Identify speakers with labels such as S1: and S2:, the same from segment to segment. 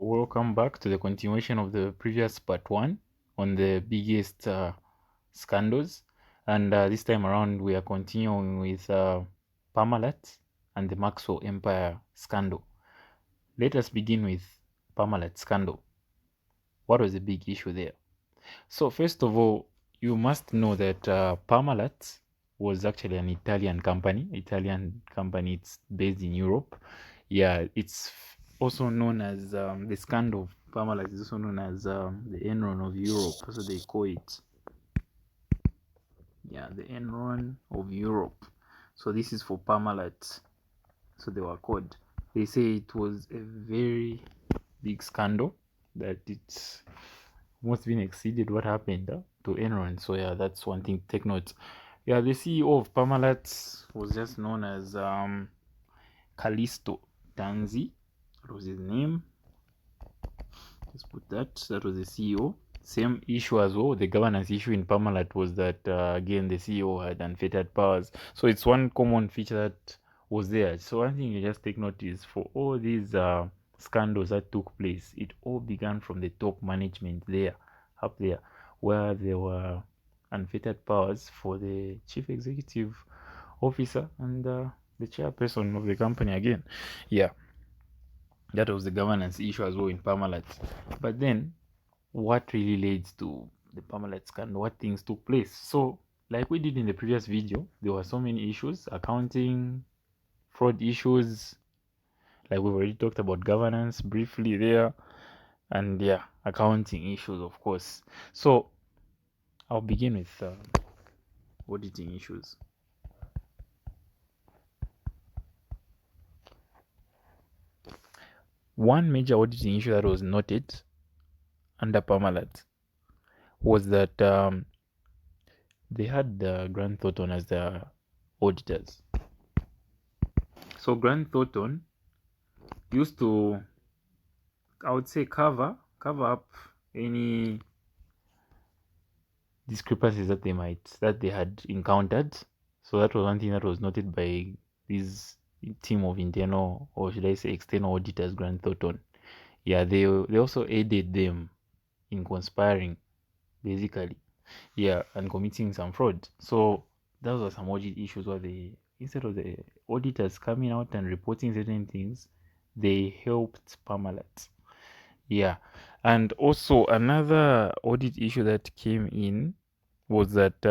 S1: Welcome back to the continuation of the previous part one on the biggest scandals. And this time around, we are continuing with Parmalat and the Maxwell Empire scandal. Let us begin with Parmalat scandal. What was the big issue there? So, first of all, you must know that Parmalat was actually an Italian company. It's based in Europe. Yeah, it's also known as the scandal of Parmalat is also known as the Enron of Europe. So they call it, yeah, the Enron of Europe. So this is for Parmalat. So they were called. They say it was a very big scandal that it's almost been exceeded what happened to Enron. So yeah, that's one thing to take note. Yeah, the CEO of Parmalat was just known as Callisto Tanzi. That was his name. Just put that. That was the CEO. Same issue as well. The governance issue in Parmalat was that again the CEO had unfettered powers. So it's one common feature that was there. So one thing you just take note is for all these scandals that took place, it all began from the top management there, up there, where there were unfettered powers for the chief executive officer and the chairperson of the company again. Yeah, that was the governance issue as well in Parmalat. But then what really leads to the Parmalat scandal, what things took place. So, like we did in the previous video, there were so many issues, accounting, fraud issues, like we've already talked about governance briefly there, and yeah, accounting issues, of course. So, I'll begin with auditing issues. One major auditing issue that was noted under Parmalat was that they had Grant Thornton as their auditors. So Grant Thornton used to, I would say, cover up any discrepancies that they had encountered. So that was one thing that was noted by this team of internal, or should I say external auditors, Grant Thornton. Yeah, they also aided them in conspiring, basically. Yeah, and committing some fraud. So those were some audit issues where they, instead of the auditors coming out and reporting certain things, they helped Parmalat. Yeah, and also another audit issue that came in was that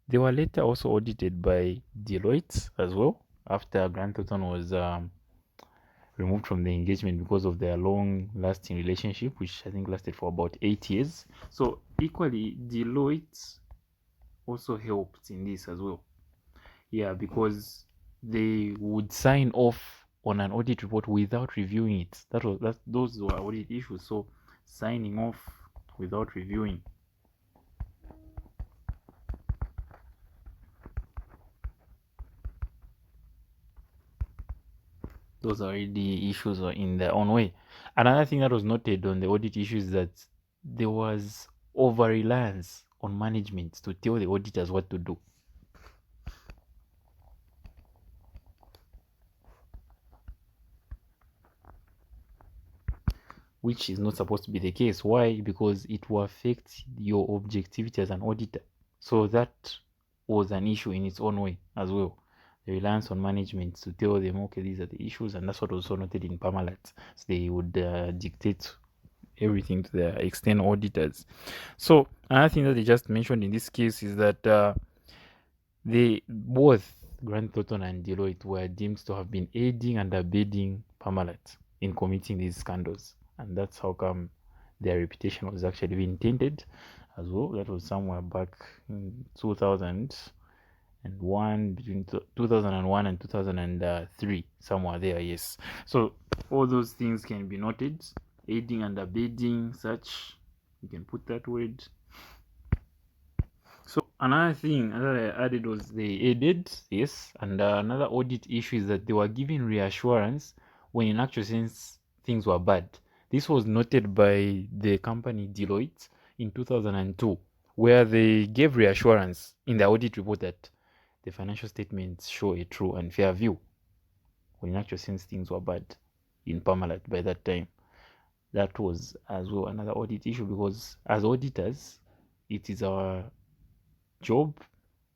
S1: they were later also audited by Deloitte as well after Grant Thornton was removed from the engagement because of their long-lasting relationship, which I think lasted for about 8 years. So equally, Deloitte also helped in this as well. Yeah, because they would sign off on an audit report without reviewing it. Those were audit issues. So signing off without reviewing. Those are already issues in their own way. Another thing that was noted on the audit issues is that there was over reliance on management to tell the auditors what to do. Which is not supposed to be the case. Why? Because it will affect your objectivity as an auditor. So that was an issue in its own way as well. The reliance on management to tell them, okay, these are the issues, and that's what was also noted in Parmalat. So they would dictate everything to their external auditors. So another thing that they just mentioned in this case is that they both Grant Thornton and Deloitte were deemed to have been aiding and abetting Parmalat in committing these scandals, and that's how come their reputation was actually being tainted as well. That was somewhere back in 2001, between 2001 and 2003, somewhere there. Yes. So all those things can be noted. Aiding and abetting, such, you can put that word. So another thing that I added was they aided, yes, and another audit issue is that they were giving reassurance when in actual sense things were bad. This was noted by the company Deloitte in 2002, where they gave reassurance in the audit report that the financial statements show a true and fair view, when in actual sense things were bad in Parmalat by that time. That was as well another audit issue, because as auditors, it is our job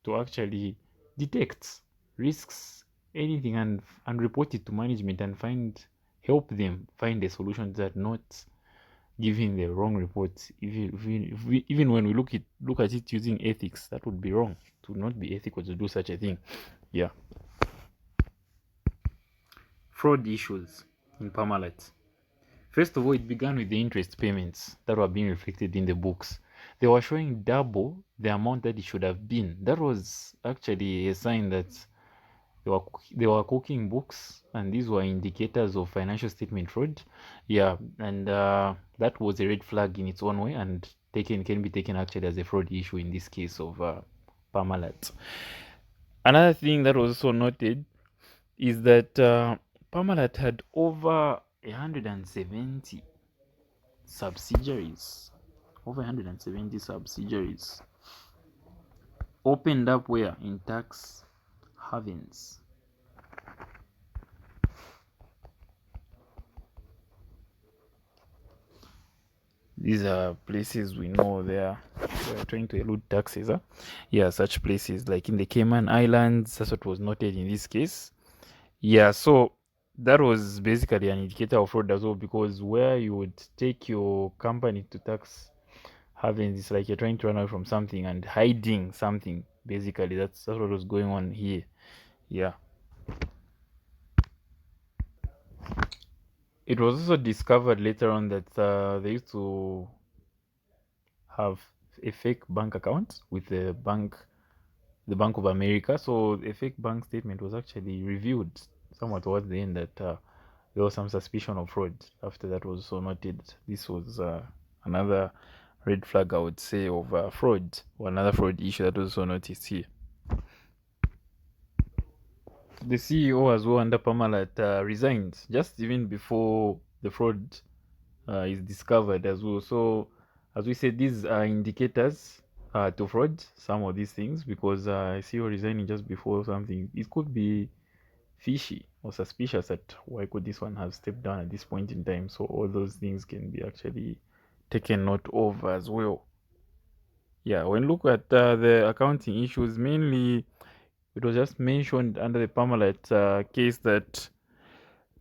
S1: to actually detect risks, anything, and report it to management and help them find a solution that not giving the wrong report. Even when we look at it using ethics, that would be wrong. It would not be ethical to do such a thing. Yeah. Fraud issues in Parmalat. First of all, it began with the interest payments that were being reflected in the books. They were showing double the amount that it should have been. That was actually a sign that they were cooking books, and these were indicators of financial statement fraud. Yeah, and that was a red flag in its own way, and can be taken actually as a fraud issue in this case of Parmalat. Another thing that was also noted is that Parmalat had over 170 subsidiaries. Over 170 subsidiaries. Opened up where? In tax havens. These are places we know they are trying to elude taxes. Huh? Yeah, such places like in the Cayman Islands. That's what was noted in this case. Yeah, so that was basically an indicator of fraud as well, because where you would take your company to tax havens, it's like you're trying to run away from something and hiding something. Basically, that's what was going on here. Yeah. It was also discovered later on that they used to have a fake bank account with the Bank of America. So a fake bank statement was actually reviewed somewhat towards the end that there was some suspicion of fraud. After that was so noted. This was another red flag, I would say, of fraud, or another fraud issue that was also noticed here. The CEO as well under Parmalat resigned just even before the fraud is discovered as well. So, as we said, these are indicators to fraud, some of these things, because CEO resigning just before something, it could be fishy or suspicious that why could this one have stepped down at this point in time. So, all those things can be actually taken note of as well. Yeah, when look at the accounting issues, mainly it was just mentioned under the Parmalat case that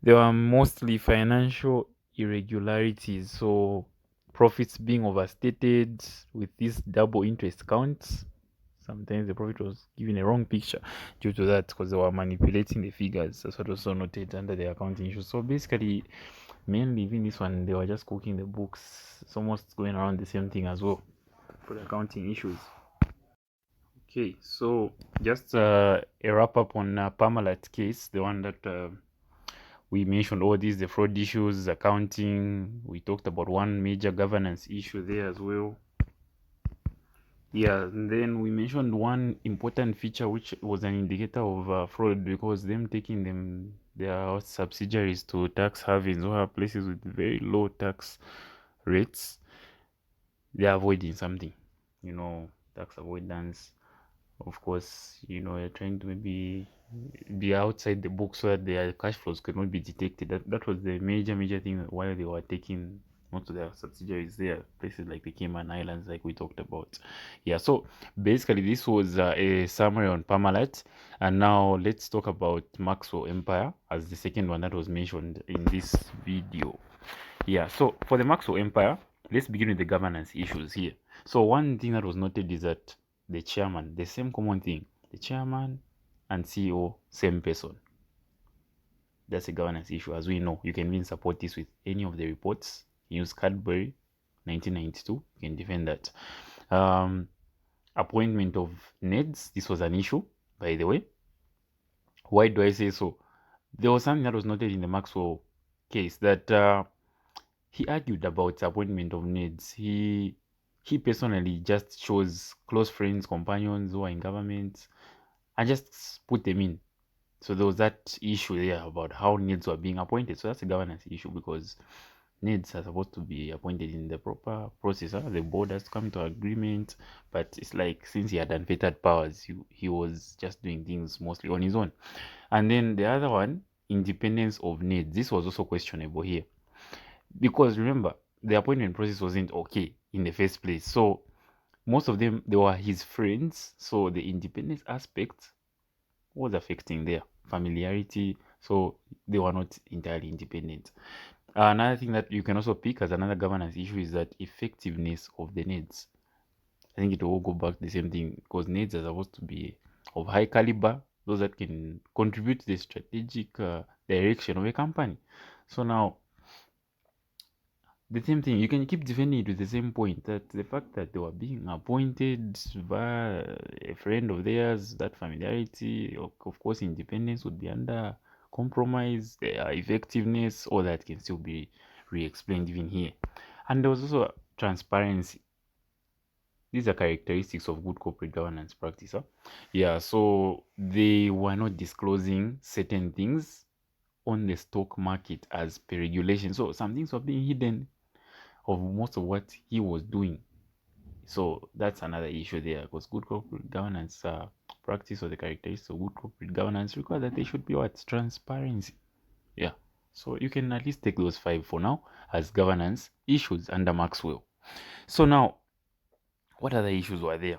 S1: there were mostly financial irregularities, so profits being overstated with these double interest counts. Sometimes the profit was given a wrong picture due to that, because they were manipulating the figures. That's what was also noted under the accounting issues. So basically, mainly in this one, they were just cooking the books. It's almost going around the same thing as well for the accounting issues. Okay, so just a wrap up on Parmalat case, the one that we mentioned all these, the fraud issues, accounting. We talked about one major governance issue there as well. Yeah, and then we mentioned one important feature which was an indicator of fraud, because them taking their subsidiaries to tax havens or places with very low tax rates, they're avoiding something, tax avoidance. Of course, you're trying to maybe be outside the book so that their cash flows could not be detected. That was the major thing why they were taking most of their subsidiaries there, places like the Cayman Islands, like we talked about. Yeah, so basically this was a summary on Parmalat, and now let's talk about Maxwell Empire as the second one that was mentioned in this video. Yeah, so for the Maxwell Empire, let's begin with the governance issues here. So one thing that was noted is that the chairman, the same common thing, the chairman and CEO, same person. That's a governance issue. As we know, you can even support this with any of the reports. Use Cadbury 1992, you can defend that. Appointment of NEDs, this was an issue, by the way. Why do I say so? There was something that was noted in the Maxwell case that he argued about appointment of NEDs. He personally just chose close friends, companions who are in government, and just put them in. So there was that issue there about how NEDs were being appointed. So that's a governance issue, because NEDs are supposed to be appointed in the proper process. The board has to come to agreement, but it's like since he had unfettered powers, he was just doing things mostly on his own. And then the other one, independence of NEDs. This was also questionable here. because remember, the appointment process wasn't okay in the first place. So most of them, they were his friends. So the independence aspect was affecting their familiarity. So they were not entirely independent. Another thing that you can also pick as another governance issue is that effectiveness of the needs. I think it will all go back to the same thing because needs are supposed to be of high caliber, those that can contribute to the strategic direction of a company. So now, the same thing, you can keep defending it with the same point that the fact that they were being appointed by a friend of theirs, that familiarity, of course, independence would be under compromise, their effectiveness, all that can still be re explained even here. And there was also transparency. These are characteristics of good corporate governance practice. Huh? Yeah, so they were not disclosing certain things on the stock market as per regulation. So some things were being hidden of most of what he was doing. So that's another issue there because good corporate governance practice or the characteristics of good corporate governance require that there should be what? Transparency. Yeah. So you can at least take those 5 for now as governance issues under Maxwell. So now, what other issues were there?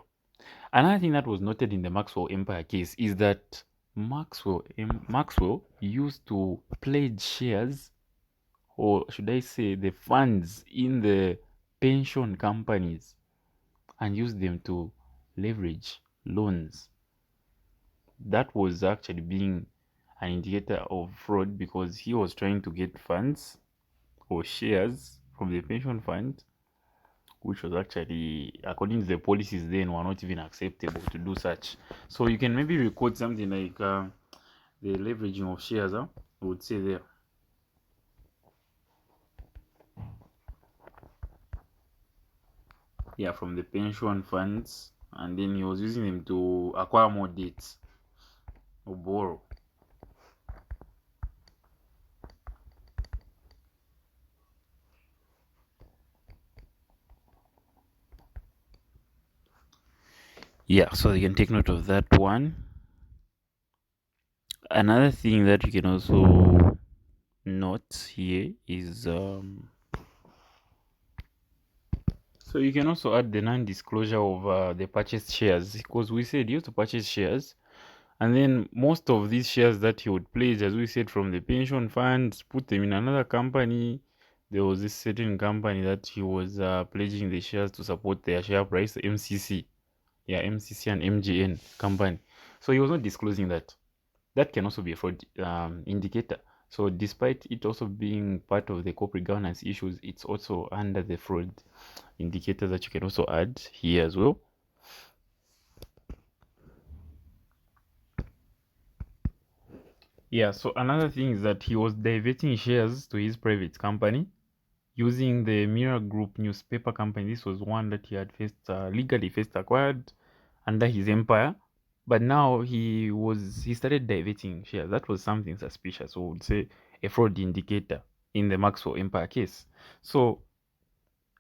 S1: Another thing that was noted in the Maxwell Empire case is that Maxwell used to pledge shares, or should I say the funds in the pension companies, and use them to leverage loans. That was actually being an indicator of fraud because he was trying to get funds or shares from the pension fund, which was actually, according to the policies then, were not even acceptable to do such. So you can maybe record something like the leveraging of shares, I would say there. Yeah, from the pension funds, and then he was using them to acquire more debts or borrow. Yeah, so you can take note of that one. Another thing that you can also note here is so you can also add the non-disclosure of the purchased shares, because we said you have to purchase shares, and then most of these shares that he would pledge, as we said, from the pension funds, put them in another company. There was this certain company that he was pledging the shares to support their share price, MCC. Yeah, MCC and MGN company. So he was not disclosing that. That can also be a fraud indicator. So despite it also being part of the corporate governance issues, it's also under the fraud indicator that you can also add here as well. Yeah, so another thing is that he was diverting shares to his private company using the Mirror Group newspaper company. This was one that he had first legally first acquired under his empire, but now he started diverting shares. That was something suspicious, or would say a fraud indicator in the Maxwell Empire case. So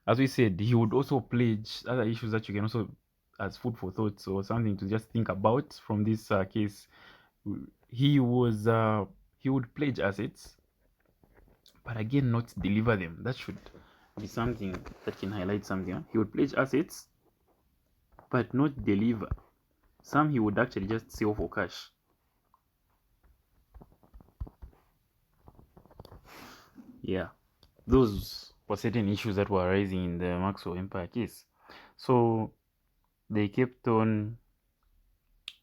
S1: as we said, he would also pledge other issues that you can also as food for thought or something to just think about from this case. He was he would pledge assets, but again not deliver them. That should be something that can highlight something. Huh? He would pledge assets but not deliver. Some he would actually just sell for cash. Yeah, those were certain issues that were arising in the Maxwell Empire case. So they kept on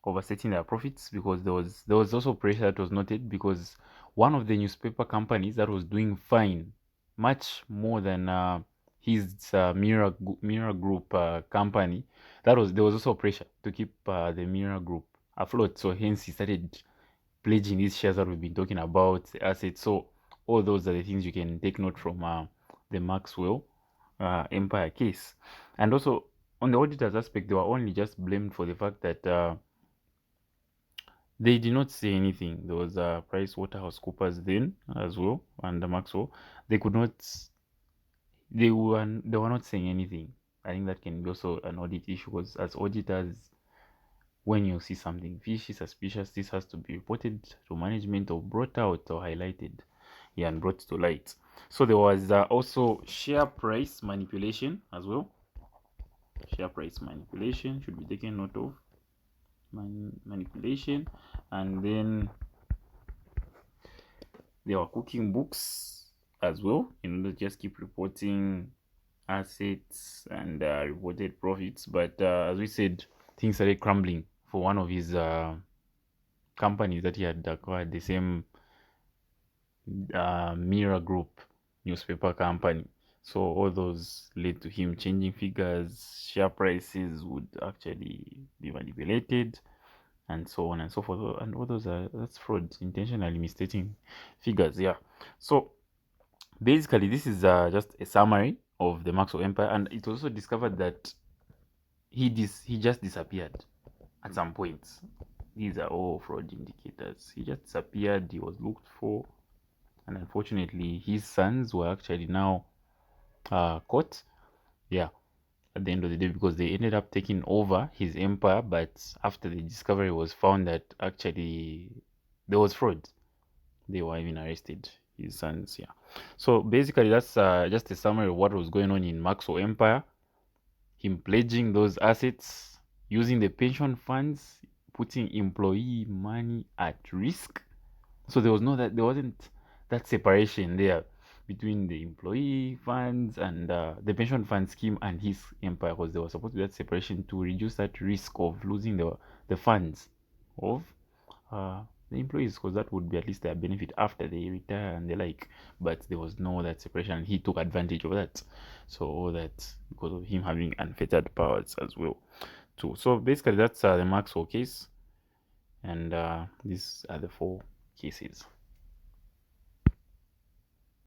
S1: oversetting their profits because there was also pressure that was noted because one of the newspaper companies that was doing fine, much more than his Mirror Group company, there was also pressure to keep the Mirror Group afloat. So hence he started pledging these shares that we've been talking about, the assets. So all those are the things you can take note from the Maxwell Empire case. And also on the auditors aspect, they were only just blamed for the fact that they did not say anything. There was a PricewaterhouseCoopers then as well, and the Maxwell. They could not. They were not saying anything. I think that can be also an audit issue because as auditors, when you see something fishy, suspicious, this has to be reported to management or brought out or highlighted. yeah, and brought to light. So there was also share price manipulation as well. Share price manipulation should be taken note of. Manipulation, and then there were cooking books as well. Just keep reporting assets and reported profits. But as we said, things started crumbling for one of his companies that he had acquired, the same Mirror Group newspaper company. So all those led to him changing figures. Share prices would actually be manipulated, and so on and so forth. And all those that's fraud, intentionally misstating figures. Yeah. So basically, this is just a summary of the Maxwell Empire, and it also discovered that he just disappeared at some point. These are all fraud indicators. He just disappeared. He was looked for, and unfortunately, his sons were actually now caught. Yeah, at the end of the day, because they ended up taking over his empire. But after the discovery was found that actually there was fraud, they were even arrested, his sons. Yeah. So basically, that's just a summary of what was going on in Maxwell Empire. Him pledging those assets, using the pension funds, putting employee money at risk. So there wasn't that separation there between the employee funds and the pension fund scheme and his empire, because there was supposed to be that separation to reduce that risk of losing the funds of the employees, because that would be at least their benefit after they retire and the like. But there was no that separation, and he took advantage of that. So all that because of him having unfettered powers as well too. So basically that's the Maxwell case, and these are the 4 cases.